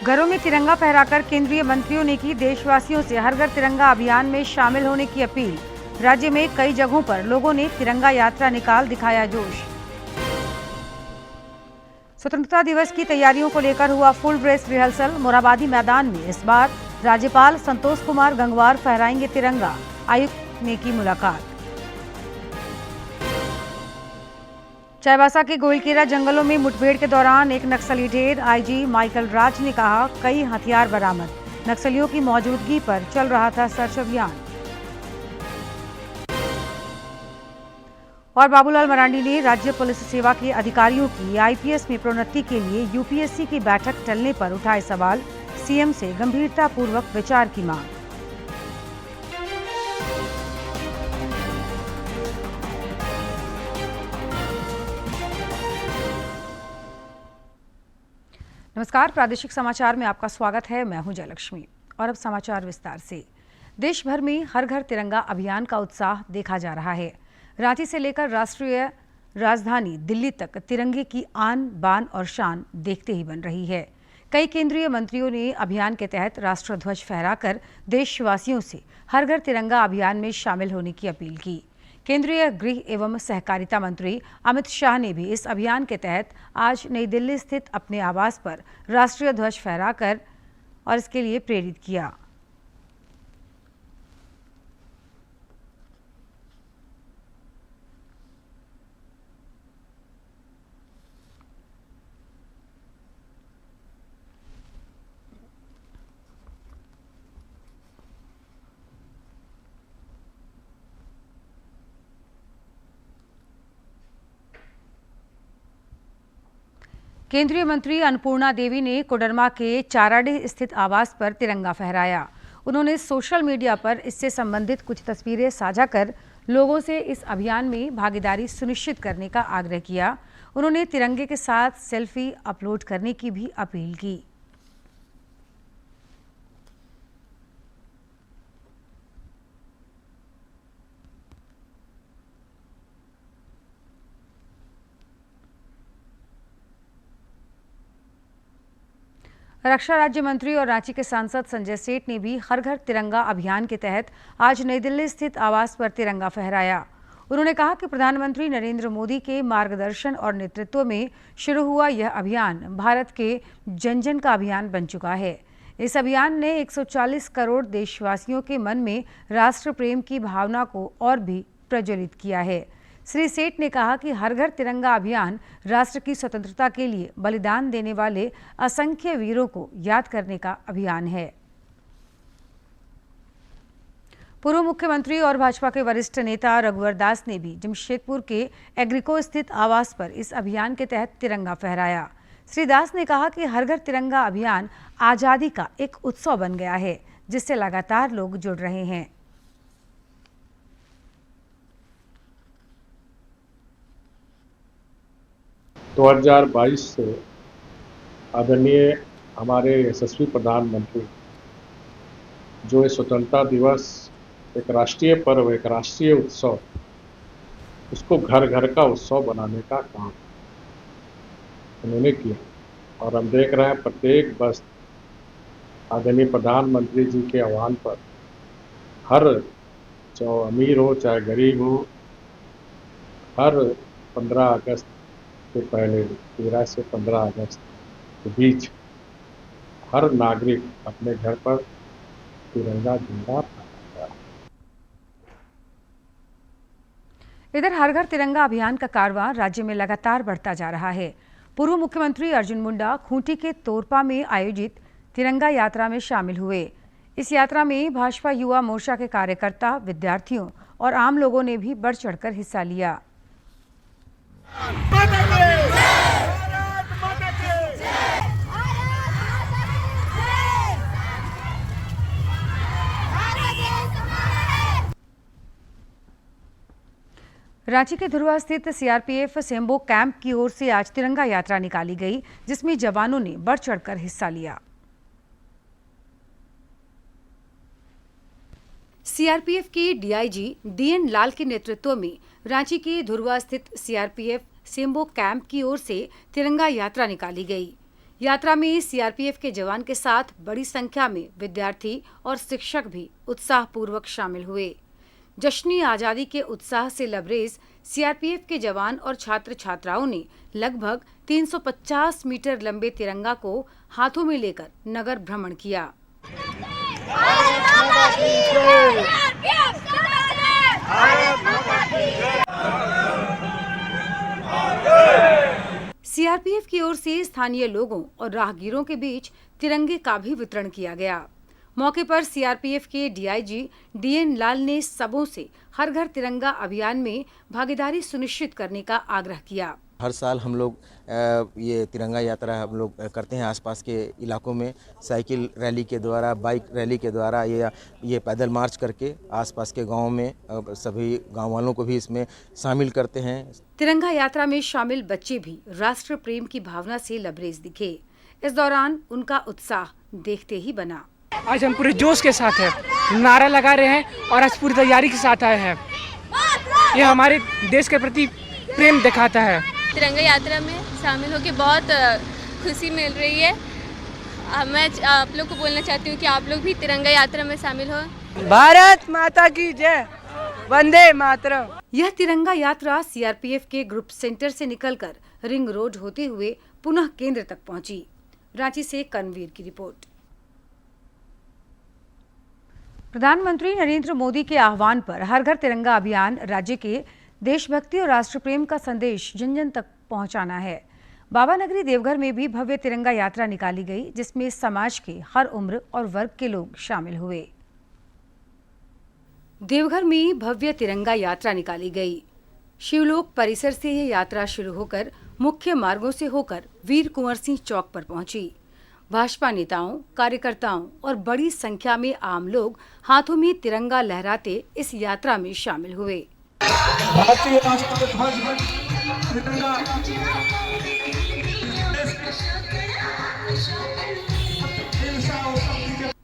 घरों में तिरंगा फहराकर केंद्रीय मंत्रियों ने की देशवासियों से हर घर तिरंगा अभियान में शामिल होने की अपील। राज्य में कई जगहों पर लोगों ने तिरंगा यात्रा निकाल दिखाया जोश। स्वतंत्रता दिवस की तैयारियों को लेकर हुआ फुल ड्रेस रिहर्सल। मोरहाबादी मैदान में इस बार राज्यपाल संतोष कुमार गंगवार फहराएंगे तिरंगा। आयुक्त ने की मुलाकात। चाईबासा के गोइलकेरा जंगलों में मुठभेड़ के दौरान एक नक्सली ढेर। आईजी माइकल राज ने कहा, कई हथियार बरामद। नक्सलियों की मौजूदगी पर चल रहा था सर्च अभियान। और बाबूलाल मरांडी ने राज्य पुलिस सेवा के अधिकारियों की आईपीएस में प्रोन्नति के लिए यूपीएससी की बैठक टलने पर उठाए सवाल। सीएम से गंभीरतापूर्वक विचार की मांग। नमस्कार, प्रादेशिक समाचार में आपका स्वागत है। मैं हूं जयलक्ष्मी और अब समाचार विस्तार से। देश भर में हर घर तिरंगा अभियान का उत्साह देखा जा रहा है। रांची से लेकर राष्ट्रीय राजधानी दिल्ली तक तिरंगे की आन बान और शान देखते ही बन रही है। कई केंद्रीय मंत्रियों ने अभियान के तहत राष्ट्रध्वज फहराकर देशवासियों से हर घर तिरंगा अभियान में शामिल होने की अपील की। केंद्रीय गृह एवं सहकारिता मंत्री अमित शाह ने भी इस अभियान के तहत आज नई दिल्ली स्थित अपने आवास पर राष्ट्रीय ध्वज फहराकर और इसके लिए प्रेरित किया। केंद्रीय मंत्री अन्नपूर्णा देवी ने कोडरमा के चाराडीह स्थित आवास पर तिरंगा फहराया। उन्होंने सोशल मीडिया पर इससे संबंधित कुछ तस्वीरें साझा कर लोगों से इस अभियान में भागीदारी सुनिश्चित करने का आग्रह किया। उन्होंने तिरंगे के साथ सेल्फी अपलोड करने की भी अपील की। रक्षा राज्य मंत्री और रांची के सांसद संजय सेठ ने भी हर घर तिरंगा अभियान के तहत आज नई दिल्ली स्थित आवास पर तिरंगा फहराया। उन्होंने कहा कि प्रधानमंत्री नरेंद्र मोदी के मार्गदर्शन और नेतृत्व में शुरू हुआ यह अभियान भारत के जन जन का अभियान बन चुका है। इस अभियान ने 140 करोड़ देशवासियों के मन में राष्ट्र प्रेम की भावना को और भी प्रज्वलित किया है। श्री सेठ ने कहा कि हर घर तिरंगा अभियान राष्ट्र की स्वतंत्रता के लिए बलिदान देने वाले असंख्य वीरों को याद करने का अभियान है। पूर्व मुख्यमंत्री और भाजपा के वरिष्ठ नेता रघुवर दास ने भी जमशेदपुर के एग्रीको स्थित आवास पर इस अभियान के तहत तिरंगा फहराया। श्री दास ने कहा कि हर घर तिरंगा अभियान आजादी का एक उत्सव बन गया है, जिससे लगातार लोग जुड़ रहे हैं। 2022 से आदरणीय हमारे यशस्वी प्रधानमंत्री जो ये स्वतंत्रता दिवस एक राष्ट्रीय पर्व, एक राष्ट्रीय उत्सव, उसको घर घर का उत्सव बनाने का काम उन्होंने किया। और हम देख रहे हैं प्रत्येक वर्ष आदरणीय प्रधानमंत्री जी के आह्वान पर हर, चाहे अमीर हो चाहे गरीब हो, हर 15 अगस्त के पहले 13 से 15 अगस्त के बीच हर नागरिक अपने घर पर तिरंगा झंडा फहराता है। इधर हर घर तिरंगा अभियान का कारवां राज्य में लगातार बढ़ता जा रहा है। पूर्व मुख्यमंत्री अर्जुन मुंडा खूंटी के तोरपा में आयोजित तिरंगा यात्रा में शामिल हुए। इस यात्रा में भाजपा युवा मोर्चा के कार्यकर्ता, विद्यार्थियों और आम लोगों ने भी बढ़ चढ़कर हिस्सा लिया। रांची के धुरवा स्थित सीआरपीएफ सेम्बो कैंप की ओर से आज तिरंगा यात्रा निकाली गई, जिसमें जवानों ने बढ़ चढ़कर हिस्सा लिया। सीआरपीएफ के डीआईजी डीएन लाल के नेतृत्व में रांची के धुरवा स्थित सीआरपीएफ सेम्बो कैंप की ओर से तिरंगा यात्रा निकाली गई। यात्रा में सीआरपीएफ के जवान के साथ बड़ी संख्या में विद्यार्थी और शिक्षक भी उत्साहपूर्वक शामिल हुए। जश्न आजादी के उत्साह से लबरेज सीआरपीएफ के जवान और छात्र छात्राओं ने लगभग 350 मीटर लंबे तिरंगा को हाथों में लेकर नगर भ्रमण किया। सीआरपीएफ की ओर से स्थानीय लोगों और राहगीरों के बीच तिरंगे का भी वितरण किया गया। मौके पर सीआरपीएफ के डीआईजी डीएन लाल ने सबों से हर घर तिरंगा अभियान में भागीदारी सुनिश्चित करने का आग्रह किया। हर साल हम लोग ये तिरंगा यात्रा हम लोग करते हैं आसपास के इलाकों में, साइकिल रैली के द्वारा, बाइक रैली के द्वारा, ये पैदल मार्च करके आसपास के गांव में सभी गांव वालों को भी इसमें शामिल करते हैं। तिरंगा यात्रा में शामिल बच्चे भी राष्ट्र प्रेम की भावना से लबरेज दिखे। इस दौरान उनका उत्साह देखते ही बना। आज हम पूरे जोश के साथ हैं, नारा लगा रहे हैं और आज पूरी तैयारी के साथ आए हैं। ये हमारे देश के प्रति प्रेम दिखाता है। तिरंगा यात्रा में शामिल होकर बहुत खुशी मिल रही है। मैं आप लोग को बोलना चाहती हूँ कि आप लोग भी तिरंगा यात्रा में शामिल हो। भारत माता की जय, वंदे मातरम। यह तिरंगा यात्रा सीआरपीएफ के ग्रुप सेंटर से निकलकर रिंग रोड होते हुए पुनः केंद्र तक पहुंची। रांची से करणवीर की रिपोर्ट। प्रधानमंत्री नरेंद्र मोदी के आह्वान पर हर घर तिरंगा अभियान राज्य के देशभक्ति और राष्ट्र प्रेम का संदेश जन जन तक पहुंचाना है। बाबा नगरी देवघर में भी भव्य तिरंगा यात्रा निकाली गई, जिसमें समाज के हर उम्र और वर्ग के लोग शामिल हुए। देवघर में भव्य तिरंगा यात्रा निकाली गई। शिवलोक परिसर से यह यात्रा शुरू होकर मुख्य मार्गों से होकर वीर कुंवर सिंह चौक पर पहुंची। भाजपा नेताओं, कार्यकर्ताओं और बड़ी संख्या में आम लोग हाथों में तिरंगा लहराते इस यात्रा में शामिल हुए। भारतीय राष्ट्रीय ध्वज तिरंगा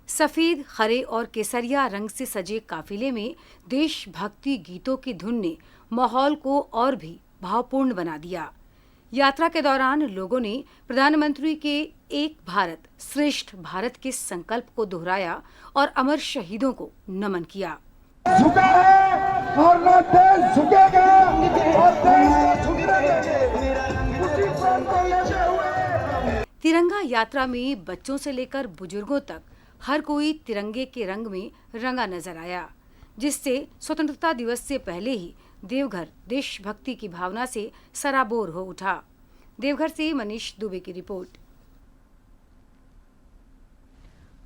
सफेद, हरे और केसरिया रंग से सजे काफिले में देशभक्ति गीतों की धुन ने माहौल को और भी भावपूर्ण बना दिया। यात्रा के दौरान लोगों ने प्रधानमंत्री के एक भारत श्रेष्ठ भारत के संकल्प को दोहराया और अमर शहीदों को नमन किया। झुका है और न देश झुकेगा और देश झुकने देंगे। उसी प्रण को लेते हुए तिरंगा यात्रा में बच्चों से लेकर बुजुर्गों तक हर कोई तिरंगे के रंग में रंगा नजर आया, जिससे स्वतंत्रता दिवस से पहले ही देवघर देशभक्ति की भावना से सराबोर हो उठा। देवघर से मनीष दुबे की रिपोर्ट।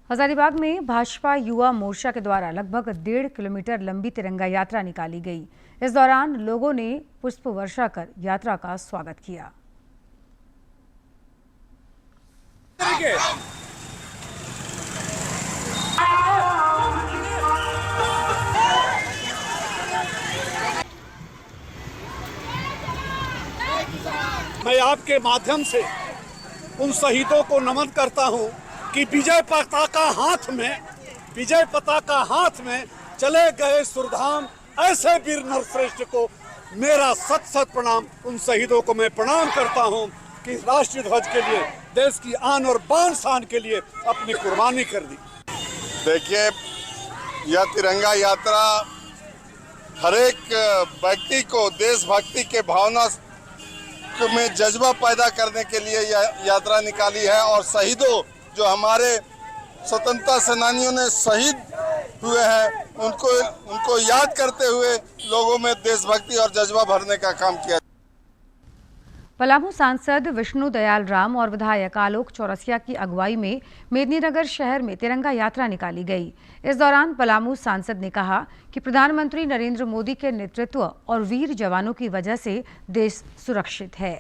हजारीबाग में भाजपा युवा मोर्चा के द्वारा लगभग 1.5 किलोमीटर लंबी तिरंगा यात्रा निकाली गई। इस दौरान लोगों ने पुष्प वर्षा कर यात्रा का स्वागत किया। मैं आपके माध्यम से उन शहीदों को नमन करता हूं कि विजय पताका हाथ में चले गए सुरधाम ऐसे वीर नरश्रेष्ठ को मेरा सत सत प्रणाम। उन शहीदों को मैं प्रणाम करता हूं कि राष्ट्रीय ध्वज के लिए, देश की आन और बान शान के लिए अपनी कुर्बानी कर दी। देखिए, यह तिरंगा यात्रा हर एक व्यक्ति को देशभक्ति के भावना में जज्बा पैदा करने के लिए यह यात्रा निकाली है और शहीदों जो हमारे स्वतंत्रता सेनानियों ने शहीद हुए हैं उनको याद करते हुए लोगों में देशभक्ति और जज्बा भरने का काम किया। पलामू सांसद विष्णु दयाल राम और विधायक आलोक चौरसिया की अगुवाई में मेदिनीनगर शहर में तिरंगा यात्रा निकाली गई। इस दौरान पलामू सांसद ने कहा कि प्रधानमंत्री नरेंद्र मोदी के नेतृत्व और वीर जवानों की वजह से देश सुरक्षित है।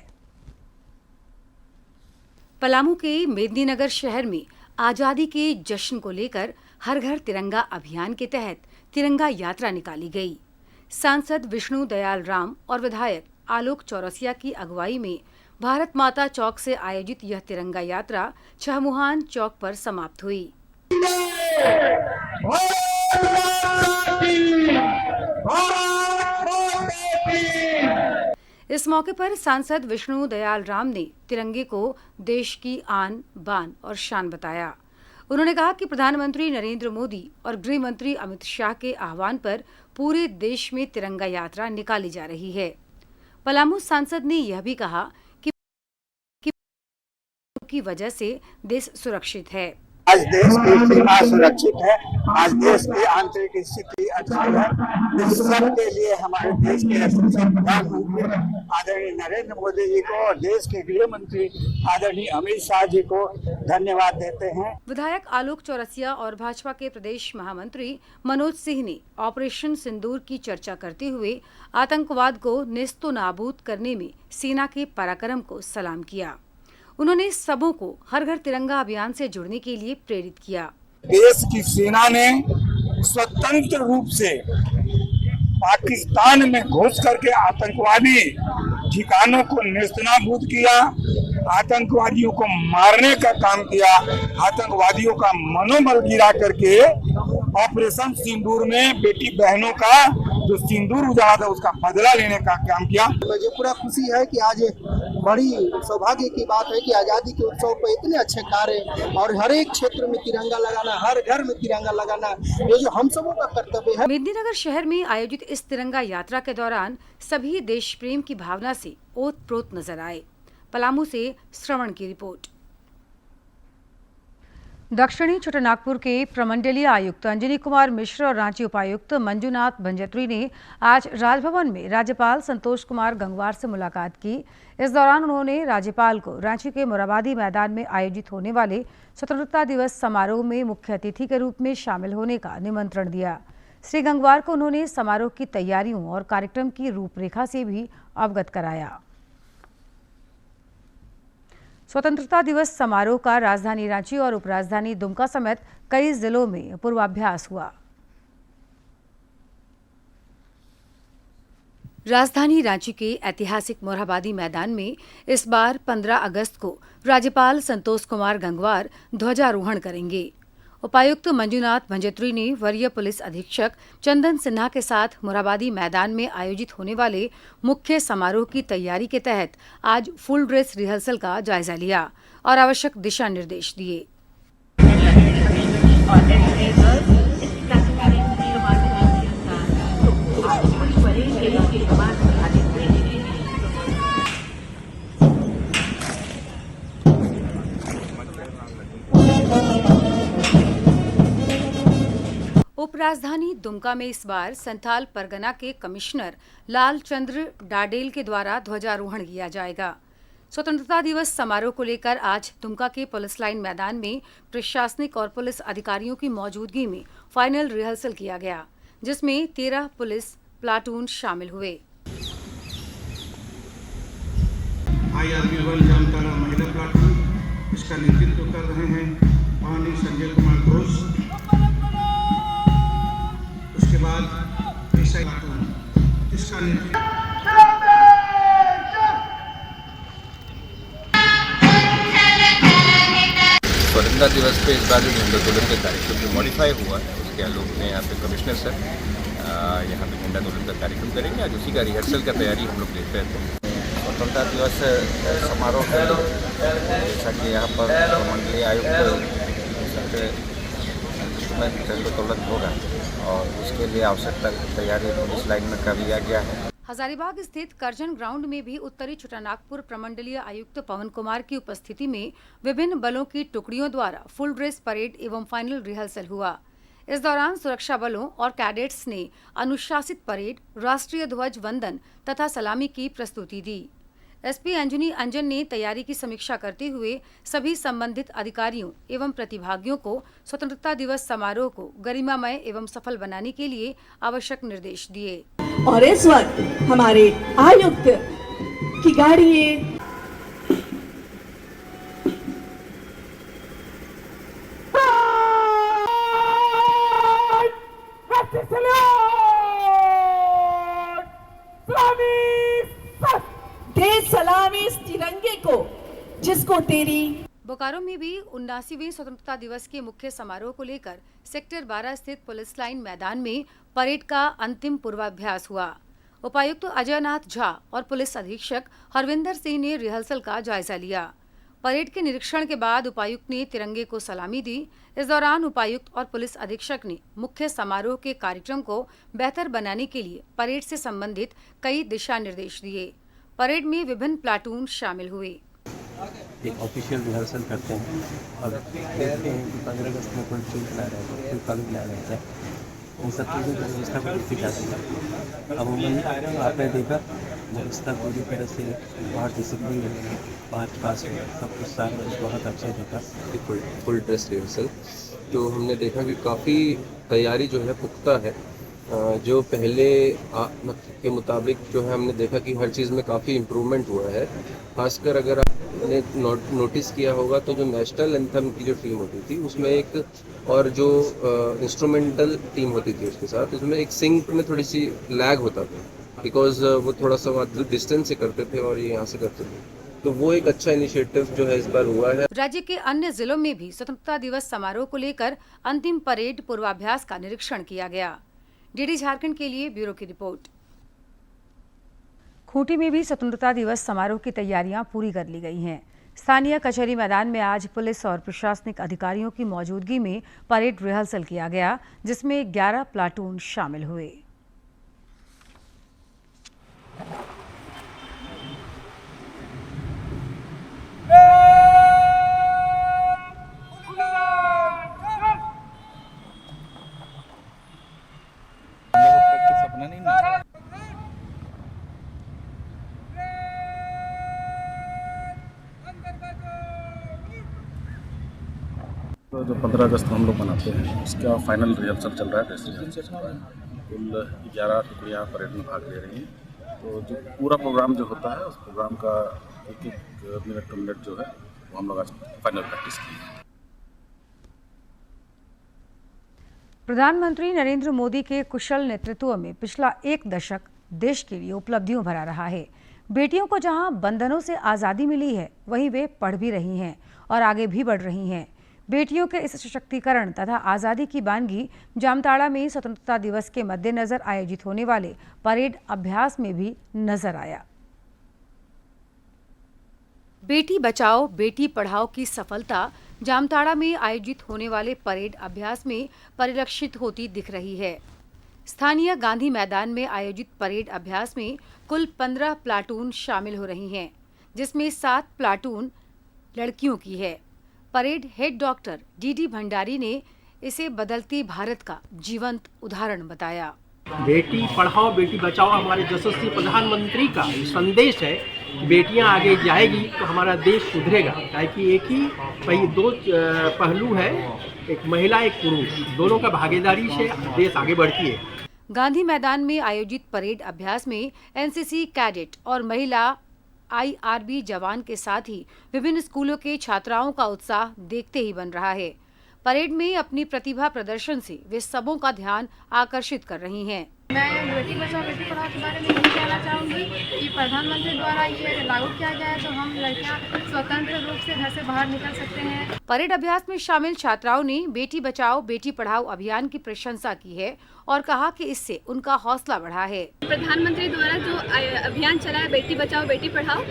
पलामू के मेदिनीनगर शहर में आजादी के जश्न को लेकर हर घर तिरंगा अभियान के तहत तिरंगा यात्रा निकाली गई। सांसद विष्णु दयाल राम और विधायक आलोक चौरसिया की अगुवाई में भारत माता चौक से आयोजित यह तिरंगा यात्रा छहमुहान चौक पर समाप्त हुई। इस मौके पर सांसद विष्णु दयाल राम ने तिरंगे को देश की आन बान और शान बताया। उन्होंने कहा कि प्रधानमंत्री नरेंद्र मोदी और गृह मंत्री अमित शाह के आह्वान पर पूरे देश में तिरंगा यात्रा निकाली जा रही है। पलामू सांसद ने यह भी कहा कि की वजह से देश सुरक्षित है। आज देश की सीमा सुरक्षित है, आज देश की आंतरिक स्थिति अच्छी है। इस सब के लिए हमारे देश के यशस्वी प्रधानमंत्री आदरणीय नरेंद्र मोदी जी को और देश के गृह मंत्री आदरणीय अमित शाह जी को धन्यवाद देते हैं। विधायक आलोक चौरसिया और भाजपा के प्रदेश महामंत्री मनोज सिंह ने ऑपरेशन सिंदूर की चर्चा करते हुए आतंकवाद को नेस्तो नाबूद करने में सेना के पराक्रम को सलाम किया। उन्होंने सबों को हर घर तिरंगा अभियान से जुड़ने के लिए प्रेरित किया। देश की सेना ने स्वतंत्र रूप से पाकिस्तान में घुस करके आतंकवादी ठिकानों को नेस्तनाबूद किया, आतंकवादियों को मारने का काम किया, आतंकवादियों का मनोबल गिरा करके ऑपरेशन सिंदूर में बेटी बहनों का जो सिंदूर उजाड़ा था उसका बदला लेने का काम किया। मुझे पूरा खुशी है कि आज बड़ी सौभाग्य की बात है कि आज़ादी के उत्सव पर इतने अच्छे कार्य और हर एक क्षेत्र में तिरंगा लगाना, हर घर में तिरंगा लगाना, ये जो हम सबों का कर्तव्य है। मेदिनीनगर शहर में आयोजित इस तिरंगा यात्रा के दौरान सभी देश प्रेम की भावना से ओतप्रोत नजर आए। पलामू से श्रवण की रिपोर्ट। दक्षिणी छोटानागपुर के प्रमंडलीय आयुक्त अंजनी कुमार मिश्र और रांची उपायुक्त मंजुनाथ भंजत्री ने आज राजभवन में राज्यपाल संतोष कुमार गंगवार से मुलाकात की। इस दौरान उन्होंने राज्यपाल को रांची के मोराबादी मैदान में आयोजित होने वाले स्वतंत्रता दिवस समारोह में मुख्य अतिथि के रूप में शामिल होने का निमंत्रण दिया। श्री गंगवार को उन्होंने समारोह की तैयारियों और कार्यक्रम की रूपरेखा से भी अवगत कराया। स्वतंत्रता दिवस समारोह का राजधानी रांची और उपराजधानी दुमका समेत कई जिलों में पूर्वाभ्यास हुआ। राजधानी रांची के ऐतिहासिक मोरहाबादी मैदान में इस बार 15 अगस्त को राज्यपाल संतोष कुमार गंगवार ध्वजारोहण करेंगे। उपायुक्त मंजुनाथ भंजत्री ने वरीय पुलिस अधीक्षक चंदन सिन्हा के साथ मोरहाबादी मैदान में आयोजित होने वाले मुख्य समारोह की तैयारी के तहत आज फुल ड्रेस रिहर्सल का जायजा लिया और आवश्यक दिशा निर्देश दिए। उपराजधानी दुमका में इस बार संथाल परगना के कमिश्नर लाल चंद्र डाडेल के द्वारा ध्वजारोहण किया जाएगा। स्वतंत्रता दिवस समारोह को लेकर आज दुमका के पुलिस लाइन मैदान में प्रशासनिक और पुलिस अधिकारियों की मौजूदगी में फाइनल रिहर्सल किया गया, जिसमें 13 पुलिस प्लाटून शामिल हुए। महिला प्लाटून इसका नेतृत्व कर रहे हैं माननीय संजय कुमार घोष। उसके बाद एसआई प्लाटून इसका नेतृत्व स्वतंत्रता दिवस पे इस बार जो झंडा तोलन का कार्यक्रम जो मॉडिफाई हुआ है उसके आलोक में यहाँ पे कमिश्नर सर यहाँ पे झंडा तोलन का कार्यक्रम करेंगे। आज उसी का रिहर्सल का तैयारी हम लोग देख रहे थे। स्वतंत्रता दिवस समारोह है, जैसा कि यहाँ पर मंडलीय आयुक्त झंडा तोलन होगा और उसके लिए आवश्यक तैयारी पुलिस लाइन में कर लिया गया है। हजारीबाग स्थित करजन ग्राउंड में भी उत्तरी छोटानागपुर प्रमंडलीय आयुक्त पवन कुमार की उपस्थिति में विभिन्न बलों की टुकड़ियों द्वारा फुल ड्रेस परेड एवं फाइनल रिहर्सल हुआ। इस दौरान सुरक्षा बलों और कैडेट्स ने अनुशासित परेड, राष्ट्रीय ध्वज वंदन तथा सलामी की प्रस्तुति दी। एसपी अंजनी अंजन ने तैयारी की समीक्षा करते हुए सभी संबंधित अधिकारियों एवं प्रतिभागियों को स्वतंत्रता दिवस समारोह को गरिमामय एवं सफल बनाने के लिए आवश्यक निर्देश दिए। और इस वक्त हमारे आयुक्त की गाड़ी सलामी इस तिरंगे को जिसको तेरी। बोकारो में भी 79वें स्वतंत्रता दिवस के मुख्य समारोह को लेकर सेक्टर 12 स्थित पुलिस लाइन मैदान में परेड का अंतिम पूर्वाभ्यास हुआ। उपायुक्त अजयनाथ झा और पुलिस अधीक्षक हरविंदर सिंह ने रिहर्सल का जायजा लिया। परेड के निरीक्षण के बाद उपायुक्त ने तिरंगे को सलामी दी। इस दौरान उपायुक्त और पुलिस अधीक्षक ने मुख्य समारोह के कार्यक्रम को बेहतर बनाने के लिए परेड से संबंधित कई दिशा निर्देश दिए। परेड में विभिन्न प्लाटून शामिल हुए। एक ऑफिशियल रिहर्सल करते हैं और देखते हैं कि 15 अगस्त में कोई चीज ला रहे हैं, कोई कल ला रहे हैं, इन सब चीज़ों की व्यवस्था पूरी जाती है। अब आपने देखा व्यवस्था पूरी तरह से बहुत डिसिप्लिन है, बहुत पास है, सब कुछ सारा बहुत अच्छा देखा। फुल ड्रेस रिहर्सल तो हमने देखा कि काफ़ी तैयारी जो है पुख्ता है। जो पहले के मुताबिक जो है हमने देखा कि हर चीज़ में काफ़ी इम्प्रूवमेंट हुआ है। खासकर अगर आपने नोटिस किया होगा तो जो नेशनल एंथम की जो टीम होती थी उसमें एक और जो इंस्ट्रूमेंटल टीम होती थी उसके साथ, उसमें एक सिंक में थोड़ी सी लैग होता था बिकॉज वो थोड़ा सा डिस्टेंस से करते थे और ये यहाँ से करते थे, तो वो एक अच्छा इनिशिएटिव जो है इस बार हुआ है। राज्य के अन्य जिलों में भी स्वतंत्रता दिवस समारोह को लेकर अंतिम परेड पूर्वाभ्यास का निरीक्षण किया गया। डीडी झारखंड के लिए ब्यूरो की रिपोर्ट। खूंटी में भी स्वतंत्रता दिवस समारोह की तैयारियां पूरी कर ली गई हैं। स्थानीय कचहरी मैदान में आज पुलिस और प्रशासनिक अधिकारियों की मौजूदगी में परेड रिहर्सल किया गया, जिसमें 11 प्लाटून शामिल हुए। तो जो 15 अगस्त को हम लोग मनाते हैं उसका फाइनल रिहर्सल चल रहा है, ड्रेस रिहर्सल चल रहा है। कुल 11 टुकड़ियाँ परेड में भाग ले रही हैं। तो जो पूरा प्रोग्राम जो होता है उस प्रोग्राम का एक मिनट टू मिनट जो है वो हम लोग आज फाइनल प्रैक्टिस की है। प्रधानमंत्री नरेंद्र मोदी के कुशल नेतृत्व में पिछला एक दशक देश के लिए उपलब्धियों भरा रहा है। बेटियों को जहां बंधनों से आज़ादी मिली है, वहीं वे पढ़ भी रही हैं और आगे भी बढ़ रही हैं। बेटियों के इस सशक्तिकरण तथा आज़ादी की बानगी जामताड़ा में स्वतंत्रता दिवस के मद्देनजर आयोजित होने वाले परेड अभ्यास में भी नजर आया। बेटी बचाओ बेटी पढ़ाओ की सफलता जामताड़ा में आयोजित होने वाले परेड अभ्यास में परिलक्षित होती दिख रही है। स्थानीय गांधी मैदान में आयोजित परेड अभ्यास में कुल 15 प्लाटून शामिल हो रही हैं, जिसमें 7 प्लाटून लड़कियों की है। Parade head doctor DD Bhandari ने इसे बदलती भारत का जीवंत उदाहरण बताया। बेटी पढ़ाओ बेटी बचाओ हमारे यशस्वी प्रधानमंत्री का संदेश है। बेटियां आगे जाएगी तो हमारा देश सुधरेगा, ताकि एक ही दो पहलू है, एक महिला एक पुरुष, दोनों का भागीदारी से देश आगे बढ़ती है। गांधी मैदान में आयोजित परेड अभ्यास में एनसीसी कैडेट और महिला आईआरबी जवान के साथ ही विभिन्न स्कूलों के छात्राओं का उत्साह देखते ही बन रहा है। परेड में अपनी प्रतिभा प्रदर्शन से वे सबों का ध्यान आकर्षित कर रही हैं। मैं बेटी बचाओ बेटी पढ़ाओ के बारे में यही कहना चाहूँगी कि प्रधानमंत्री द्वारा ये लागू किया गया है तो हम लड़कियां स्वतंत्र रूप से घर से बाहर निकल सकते हैं। परेड अभ्यास में शामिल छात्राओं ने बेटी बचाओ बेटी पढ़ाओ अभियान की प्रशंसा की है और कहा कि इससे उनका हौसला बढ़ा है। प्रधानमंत्री द्वारा जो अभियान चला है बेटी बचाओ बेटी पढ़ाओ,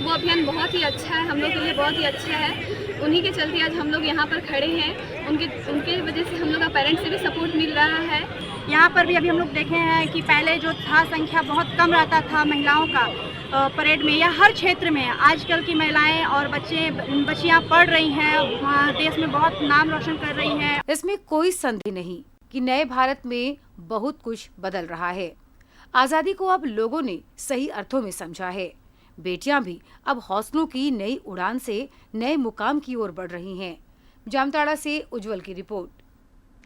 वो अभियान बहुत ही अच्छा है, हम लोग के लिए बहुत ही अच्छा है। उन्हीं के चलते आज हम लोग यहाँ पर खड़े हैं। उनके वजह से हम लोग का पेरेंट्स से भी सपोर्ट मिल रहा है। यहाँ पर भी अभी हम लोग देखे हैं कि पहले जो था संख्या बहुत कम रहता था महिलाओं का परेड में या हर क्षेत्र में। आजकल की महिलाएं और बच्चियाँ पढ़ रही हैं, देश में बहुत नाम रोशन कर रही हैं। इसमें कोई संदेह नहीं कि नए भारत में बहुत कुछ बदल रहा है। आज़ादी को अब लोगों ने सही अर्थों में समझा है। बेटियां भी अब हौसलों की नई उड़ान से नए मुकाम की ओर बढ़ रही हैं। जामताड़ा से उज्जवल की रिपोर्ट।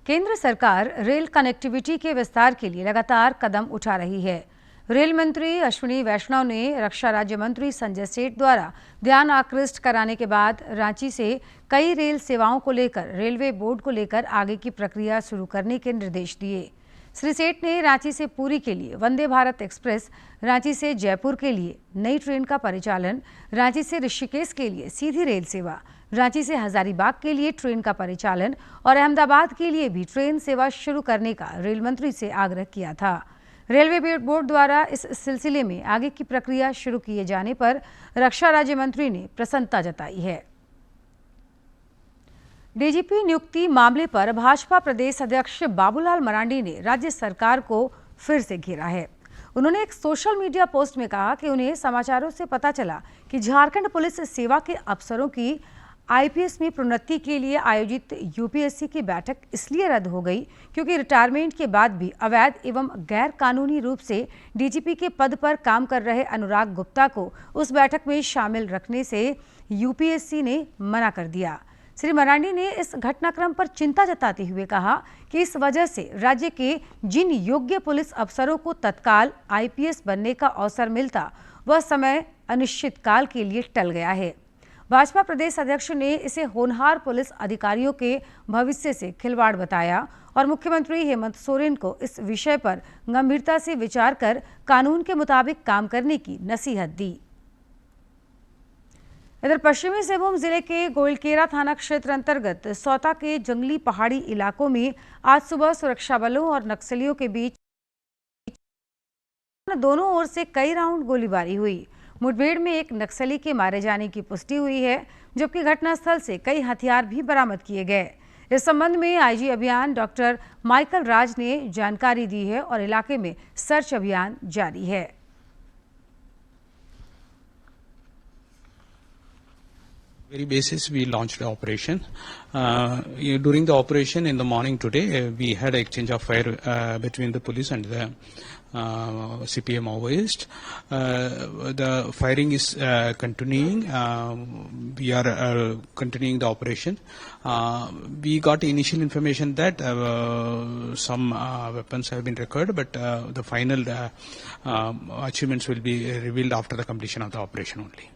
केंद्र सरकार रेल कनेक्टिविटी के विस्तार के लिए लगातार कदम उठा रही है। रेल मंत्री अश्विनी वैष्णव ने रक्षा राज्य मंत्री संजय सेठ द्वारा ध्यान आकृष्ट कराने के बाद रांची से कई रेल सेवाओं को लेकर रेलवे बोर्ड को लेकर आगे की प्रक्रिया शुरू करने के निर्देश दिए। श्री सेठ ने रांची से पुरी के लिए वंदे भारत एक्सप्रेस, रांची से जयपुर के लिए नई ट्रेन का परिचालन, रांची से ऋषिकेश के लिए सीधी रेल सेवा, रांची से हजारीबाग के लिए ट्रेन का परिचालन और अहमदाबाद के लिए भी ट्रेन सेवा शुरू करने का रेल मंत्री से आग्रह किया था। रेलवे बोर्ड द्वारा इस सिलसिले में आगे की प्रक्रिया शुरू किए जाने पर रक्षा राज्य मंत्री ने प्रसन्नता जताई है। डीजीपी नियुक्ति मामले पर भाजपा प्रदेश अध्यक्ष बाबूलाल मरांडी ने राज्य सरकार को फिर से घेरा है। उन्होंने एक सोशल मीडिया पोस्ट में कहा कि उन्हें समाचारों से पता चला कि झारखंड पुलिस सेवा के अफसरों की आईपीएस में प्रोन्नति के लिए आयोजित यूपीएससी की बैठक इसलिए रद्द हो गई क्योंकि रिटायरमेंट के बाद भी अवैध एवं गैर कानूनी रूप से डीजीपी के पद पर काम कर रहे अनुराग गुप्ता को उस बैठक में शामिल रखने से यूपीएससी ने मना कर दिया। श्री मरांडी ने इस घटनाक्रम पर चिंता जताते हुए कहा कि इस वजह से राज्य के जिन योग्य पुलिस अफसरों को तत्काल आईपीएस बनने का अवसर मिलता वह समय अनिश्चित काल के लिए टल गया है। भाजपा प्रदेश अध्यक्ष ने इसे होनहार पुलिस अधिकारियों के भविष्य से खिलवाड़ बताया और मुख्यमंत्री हेमंत सोरेन को इस विषय पर गंभीरता से विचार कर कानून के मुताबिक काम करने की नसीहत दी। इधर पश्चिमी सिंहभूम जिले के गोइलकेरा थाना क्षेत्र अंतर्गत सौता के जंगली पहाड़ी इलाकों में आज सुबह सुरक्षा बलों और नक्सलियों के बीच दोनों ओर से कई राउंड गोलीबारी हुई। मुठभेड़ में एक नक्सली के मारे जाने की पुष्टि हुई है, जबकि घटनास्थल से कई हथियार भी बरामद किए गए। इस संबंध में आईजी अभियान डॉक्टर माइकल राज ने जानकारी दी है और इलाके में सर्च अभियान जारी है। Very basis we launched the operation. During the operation in the morning today, we had an exchange of fire between the police and the CPM maoist. The firing is continuing. We are continuing the operation. We got initial information that some weapons have been recovered, but the final achievements will be revealed after the completion of the operation only.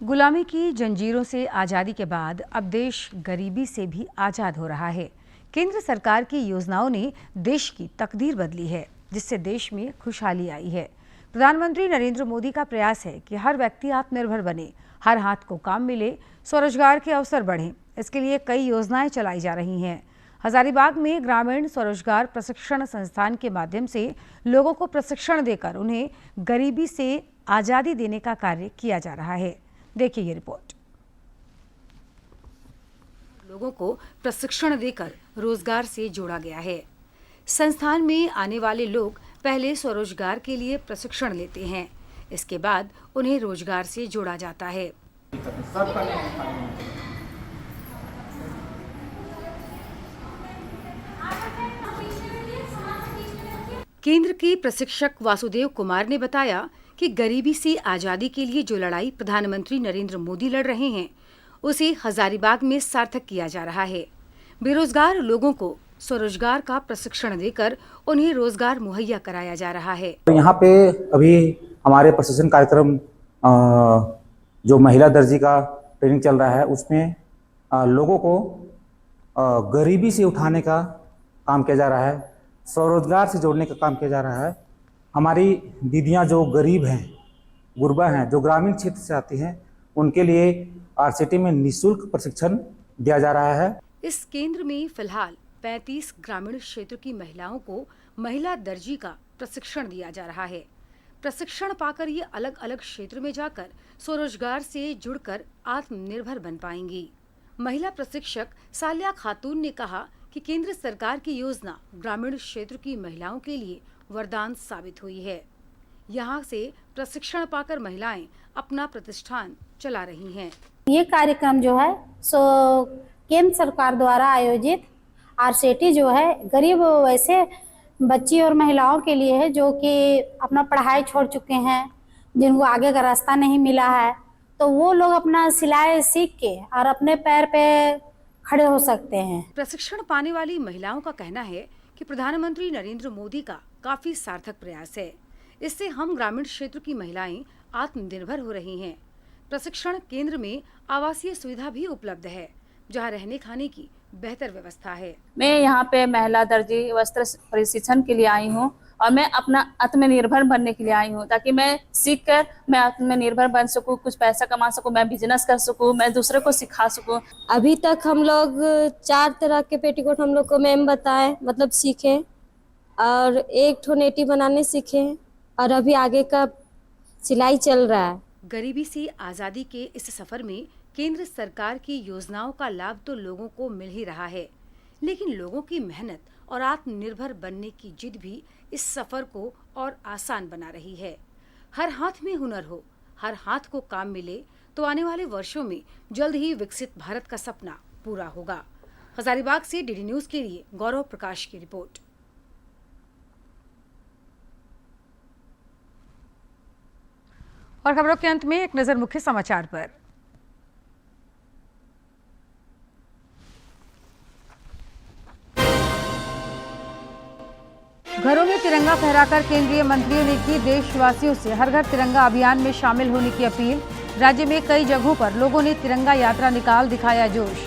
गुलामी की जंजीरों से आज़ादी के बाद अब देश गरीबी से भी आज़ाद हो रहा है। केंद्र सरकार की योजनाओं ने देश की तकदीर बदली है, जिससे देश में खुशहाली आई है। प्रधानमंत्री नरेंद्र मोदी का प्रयास है कि हर व्यक्ति आत्मनिर्भर बने, हर हाथ को काम मिले, स्वरोजगार के अवसर बढ़ें। इसके लिए कई योजनाएं चलाई जा रही हैं। हजारीबाग में ग्रामीण स्वरोजगार प्रशिक्षण संस्थान के माध्यम से लोगों को प्रशिक्षण देकर उन्हें गरीबी से आज़ादी देने का कार्य किया जा रहा है। देखिए ये रिपोर्ट। लोगों को प्रशिक्षण देकर रोजगार से जोड़ा गया है। संस्थान में आने वाले लोग पहले स्वरोजगार के लिए प्रशिक्षण लेते हैं, इसके बाद उन्हें रोजगार से जोड़ा जाता है। केंद्र के प्रशिक्षक वासुदेव कुमार ने बताया कि गरीबी से आजादी के लिए जो लड़ाई प्रधानमंत्री नरेंद्र मोदी लड़ रहे हैं, उसे हजारीबाग में सार्थक किया जा रहा है। बेरोजगार लोगों को स्वरोजगार का प्रशिक्षण देकर उन्हें रोजगार मुहैया कराया जा रहा है। यहाँ पे अभी हमारे प्रशिक्षण कार्यक्रम जो महिला दर्जी का ट्रेनिंग चल रहा है, उसमें लोगों को गरीबी से उठाने का काम किया जा रहा है, स्वरोजगार से जोड़ने का काम किया जा रहा है। हमारी दीदियां जो गरीब हैं, गुरबा हैं, जो ग्रामीण क्षेत्र से आती हैं, उनके लिए आरसीटी में निःशुल्क प्रशिक्षण दिया जा रहा है। इस केंद्र में फिलहाल 35 ग्रामीण क्षेत्र की महिलाओं को महिला दर्जी का प्रशिक्षण दिया जा रहा है। प्रशिक्षण पाकर ये अलग अलग क्षेत्र में जाकर स्वरोजगार से जुड़कर आत्मनिर्भर बन पाएंगी। महिला प्रशिक्षक सालिया खातून ने कहा कि केंद्र सरकार की योजना ग्रामीण क्षेत्र की महिलाओं के लिए वरदान साबित हुई है। यहाँ से प्रशिक्षण पाकर महिलाएं अपना प्रतिष्ठान चला रही हैं। ये कार्यक्रम जो है सो केंद्र सरकार द्वारा आयोजित आरसीटी जो है गरीब वैसे बच्ची और महिलाओं के लिए है जो कि अपना पढ़ाई छोड़ चुके हैं, जिनको आगे का रास्ता नहीं मिला है, तो वो लोग अपना सिलाई सीख के और अपने पैर पे खड़े हो सकते हैं। प्रशिक्षण पाने वाली महिलाओं का कहना है कि प्रधानमंत्री नरेंद्र मोदी का काफी सार्थक प्रयास है। इससे हम ग्रामीण क्षेत्र की महिलाएं आत्मनिर्भर हो रही हैं। प्रशिक्षण केंद्र में आवासीय सुविधा भी उपलब्ध है, जहां रहने खाने की बेहतर व्यवस्था है। मैं यहाँ पे महिला दर्जी वस्त्र प्रशिक्षण के लिए आई हूँ। और मैं अपना आत्मनिर्भर बनने के लिए आई हूँ, ताकि मैं सीख कर मैं आत्मनिर्भर बन सकूँ, कुछ पैसा कमा सकूँ, मैं बिजनेस कर सकूँ, मैं दूसरे को सिखा सकूँ। अभी तक हम लोग 4 तरह के पेटीकोट हम लोग को मैम बताए, मतलब सीखे, और एक ठो नेटी बनाने सीखे, और अभी आगे का सिलाई चल रहा है। गरीबी से आज़ादी के इस सफर में केंद्र सरकार की योजनाओं का लाभ तो लोगों को मिल ही रहा है, लेकिन लोगों की मेहनत और आत्मनिर्भर बनने की जिद भी इस सफर को और आसान बना रही है। हर हाथ में हुनर हो, हर हाथ को काम मिले तो आने वाले वर्षों में जल्द ही विकसित भारत का सपना पूरा होगा। हजारीबाग से डीडी न्यूज के लिए गौरव प्रकाश की रिपोर्ट। और खबरों के अंत में एक नजर मुख्य समाचार पर। घरों में तिरंगा फहराकर केंद्रीय मंत्रियों ने की देशवासियों से हर घर तिरंगा अभियान में शामिल होने की अपील। राज्य में कई जगहों पर लोगों ने तिरंगा यात्रा निकाल दिखाया जोश।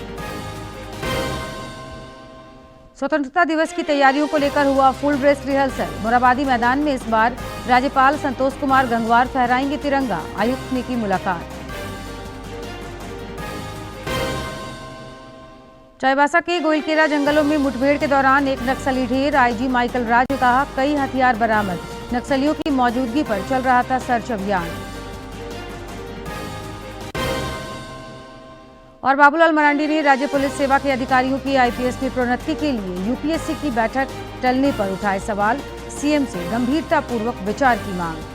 स्वतंत्रता दिवस की तैयारियों को लेकर हुआ फुल ड्रेस रिहर्सल। मोराबादी मैदान में इस बार राज्यपाल संतोष कुमार गंगवार फहराएंगे तिरंगा, आयुक्त ने की मुलाकात। चाईबासा के गोइलकेरा जंगलों में मुठभेड़ के दौरान एक नक्सली ढेर। आईजी माइकल राज ने कहा कई हथियार बरामद, नक्सलियों की मौजूदगी पर चल रहा था सर्च अभियान। और बाबूलाल मरांडी ने राज्य पुलिस सेवा के अधिकारियों की आईपीएस में प्रोन्नति के लिए यूपीएससी की बैठक टलने पर उठाए सवाल। सीएम से गंभीरतापूर्वक विचार की मांग।